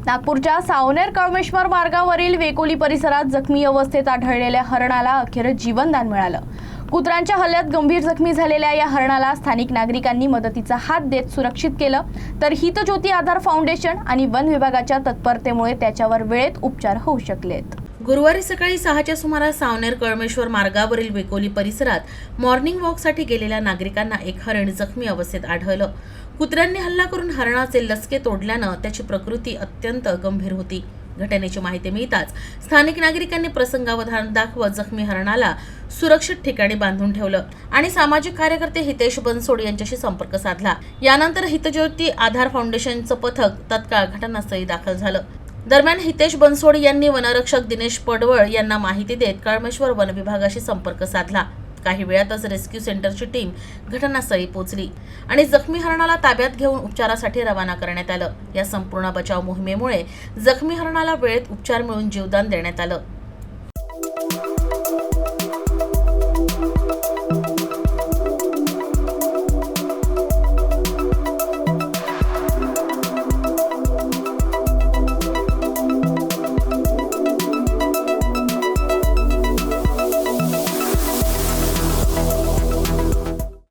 नागपूरच्या सावनेर कळमेश्वर मार्गावरील वेकोली परिसरात जखमी अवस्थेत आढळलेल्या हरणाला अखेर जीवनदान मिळालं। कुत्र्यांच्या हल्ल्यात गंभीर जखमी झालेल्या या हरणाला स्थानिक नागरिकांनी मदतीचा हात देत सुरक्षित केलं, तर हितज्योती आधार फाउंडेशन आणि वन विभागाच्या तत्परतेमुळे त्याच्यावर वेळेत उपचार होऊ शकलेत। गुरुवारी सकाळी 6च्या सुमारास सावनेर कळमेश्वर मार्गावरील वेकोली परिसरात मॉर्निंग वॉकसाठी गेलेल्या नागरिकांना एक हरण जखमी अवस्थेत आढळलं। कुत्र्यांनी हल्ला करून हरणाचे लसके तोडल्यानं त्याची प्रकृती अत्यंत गंभीर होती। घटनेची माहिती मिळताच स्थानिक नागरिकांनी प्रसंगावधान दाखवत जखमी हरणाला सुरक्षित ठिकाणी बांधून ठेवलं आणि सामाजिक कार्यकर्ते हितेश बनसोड यांच्याशी संपर्क साधला। यानंतर हितज्योती आधार फाउंडेशनचं पथक तत्काळ घटनास्थळी दाखल झालं। दरम्यान हितेश बनसोड यांनी वनरक्षक दिनेश पडवळ यांना माहिती देत कळमेश्वर वन विभागाशी संपर्क साधला। काही वेळातच रेस्क्यू सेंटरची टीम घटनास्थळी पोहोचली आणि जखमी हरणाला ताब्यात घेऊन उपचारासाठी रवाना करण्यात आलं। या संपूर्ण बचाव मोहिमेमुळे जखमी हरणाला वेळेत उपचार मिळून जीवदान देण्यात आलं।